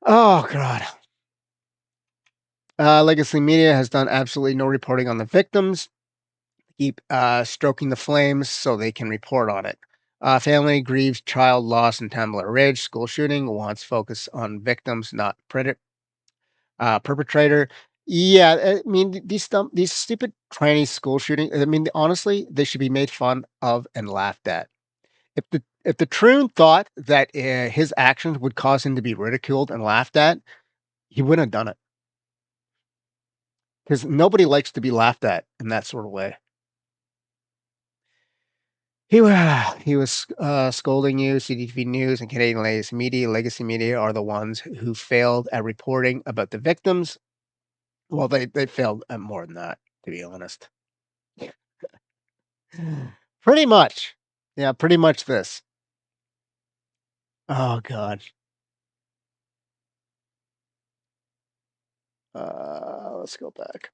Oh god. Legacy Media has done absolutely no reporting on the victims. Keep stroking the flames so they can report on it. Family grieves child loss in Tumbler Ridge. School shooting wants focus on victims, not perpetrator. Yeah, I mean these stupid tranny school shooting. I mean, honestly, they should be made fun of and laughed at. If the Troon thought that his actions would cause him to be ridiculed and laughed at, he wouldn't have done it because nobody likes to be laughed at in that sort of way. He was scolding you. CTV News and Canadian Legacy Media are the ones who failed at reporting about the victims. Well, they failed at more than that, to be honest. Pretty much. Yeah, pretty much this. Oh god. Let's go back.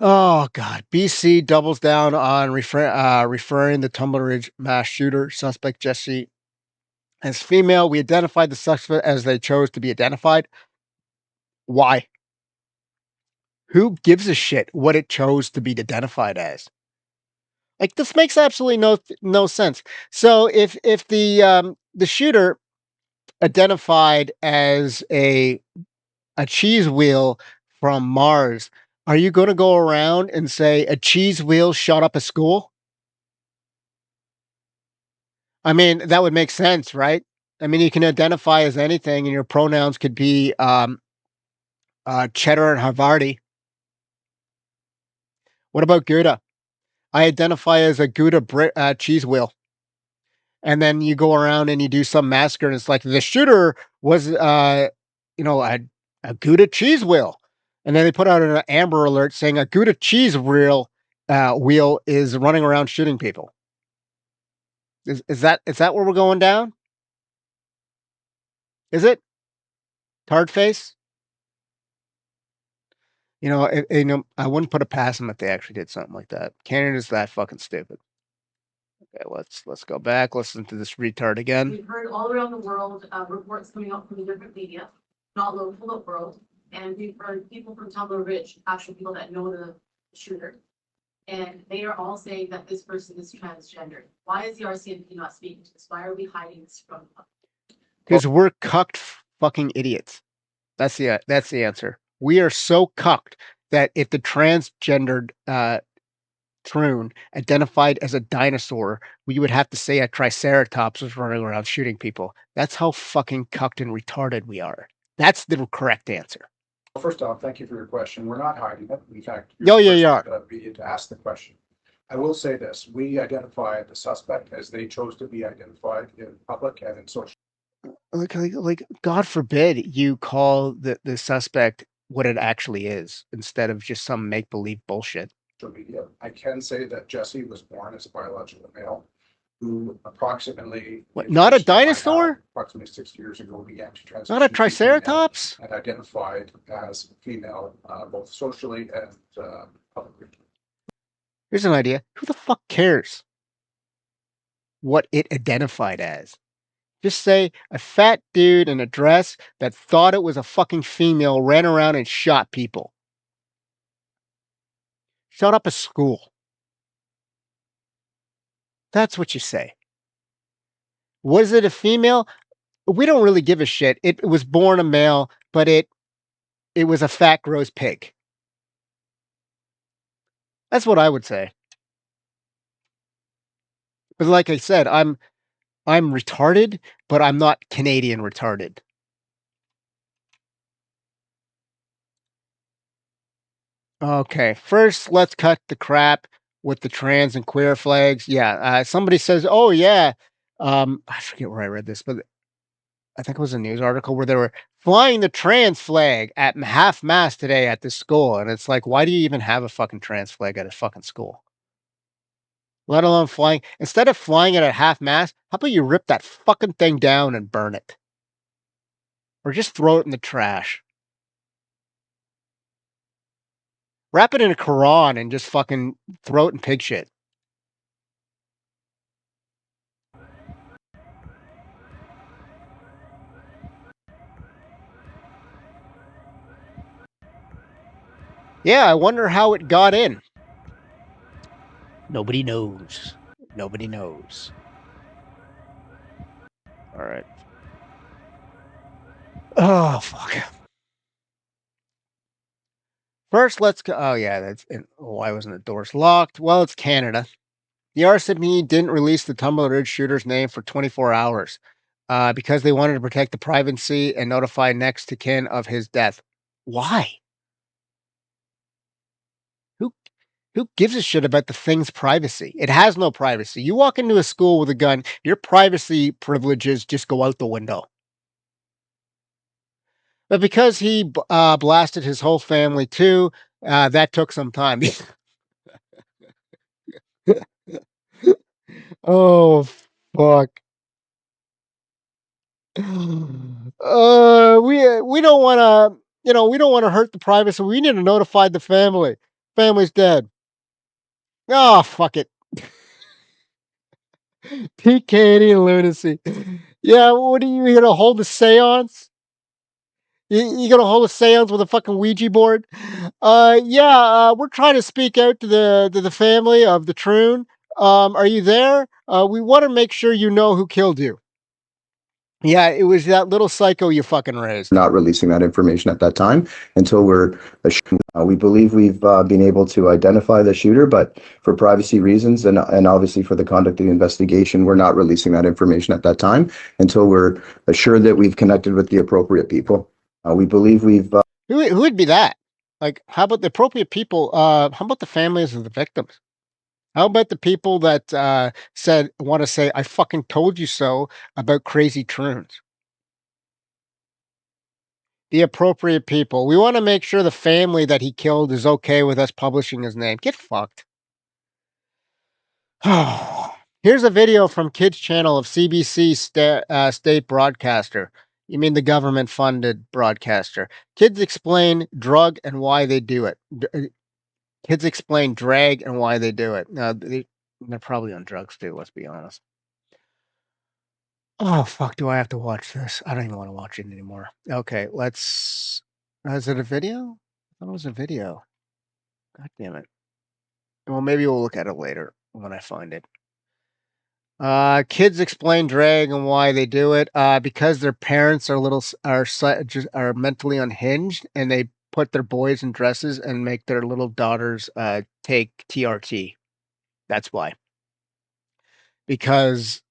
Oh god. BC doubles down on referring the Tumbler Ridge mass shooter suspect Jesse as female. We identified the suspect as they chose to be identified. Why? Who gives a shit what it chose to be identified as? Like, this makes absolutely no sense. So if the shooter identified as a cheese wheel from Mars, are you gonna go around and say a cheese wheel shot up a school? I mean, that would make sense, right? I mean, you can identify as anything, and your pronouns could be cheddar and Havarti. What about Gouda? I identify as a Gouda cheese wheel. And then you go around and you do some massacre, and it's like the shooter was, you know, a Gouda cheese wheel, and then they put out an Amber Alert saying a Gouda cheese wheel is running around shooting people. Is that where we're going down? Is it tard face? I wouldn't put it past them if they actually did something like that. Canada's that fucking stupid. Okay, let's go back. Listen to this retard again. We've heard all around the world reports coming out from the different media, not local but world, and we've heard people from Tumbler Ridge, actual people that know the shooter, and they are all saying that this person is transgender. Why is the RCMP not speaking to this? Why are we hiding this from them? Because we're cucked fucking idiots. That's the answer. We are so cucked that if the transgendered Troon identified as a dinosaur, we would have to say a triceratops was running around shooting people. That's how fucking cucked and retarded we are. That's the correct answer. Well, first off, thank you for your question. We're not hiding it. In fact, Oh, yeah, you are. media to ask the question. I will say this: we identified the suspect as they chose to be identified in public and in social Like, God forbid you call the suspect what it actually is instead of just some make believe bullshit. media. I can say that Jesse was born as a biological male who approximately What, not a by now, dinosaur? approximately 60 years ago began to transition Not a to female triceratops? and identified as female both socially and publicly. Here's an idea. Who the fuck cares what it identified as? Just say a fat dude in a dress that thought it was a fucking female ran around and shot people. Shut up a school. That's what you say. Was it a female? We don't really give a shit. It was born a male, but it was a fat, gross pig. That's what I would say. But like I said, I'm retarded, but I'm not Canadian retarded. Okay, first let's cut the crap with the trans and queer flags. Yeah, somebody says, "Oh yeah," I forget where I read this, but I think it was a news article where they were flying the trans flag at half mast today at this school, and it's like, why do you even have a fucking trans flag at a fucking school? Let alone flying. Instead of flying it at half mast, how about you rip that fucking thing down and burn it, or just throw it in the trash? Wrap it in a Quran and just fucking throw it in pig shit. Yeah, I wonder how it got in. Nobody knows. Nobody knows. All right. Oh, fuck. First, let's go. Oh, yeah, why wasn't the doors locked? Well, it's Canada. The RCMP didn't release the Tumbler Ridge shooter's name for 24 hours because they wanted to protect the privacy and notify next to kin of his death. Why? Who who gives a shit about the thing's privacy? It has no privacy. You walk into a school with a gun, your privacy privileges just go out the window. But because he blasted his whole family too, that took some time. Oh, fuck. We don't want to, we don't want to hurt the privacy. We need to notify the family. Family's dead. Oh, fuck it. PKD lunacy. Yeah, what are you gonna hold a seance? You gonna hold a seance with a fucking Ouija board? Yeah, we're trying to speak out to the family of the Troon. Are you there? We want to make sure you know who killed you. Yeah, it was that little psycho you fucking raised. Not releasing that information at that time until we believe we've been able to identify the shooter, but for privacy reasons and obviously for the conduct of the investigation, we're not releasing that information at that time until we're assured that we've connected with the appropriate people. We believe we've Who would be that? Like, how about the appropriate people? How about the families of the victims? How about the people that want to say, I fucking told you so about crazy Troons? The appropriate people. We want to make sure the family that he killed is okay with us publishing his name. Get fucked. Here's a video from Kids Channel of CBC state broadcaster. You mean the government funded broadcaster. Kids explain drug and why they do it. Kids explain drag and why they do it. They're probably on drugs too, let's be honest. Oh, fuck, do I have to watch this? I don't even want to watch it anymore. Okay, let's. Is it a video? I thought it was a video. God damn it. Well, maybe we'll look at it later when I find it. Kids explain drag and why they do it. Because their parents are are mentally unhinged, and they put their boys in dresses and make their little daughters take TRT. That's why. Because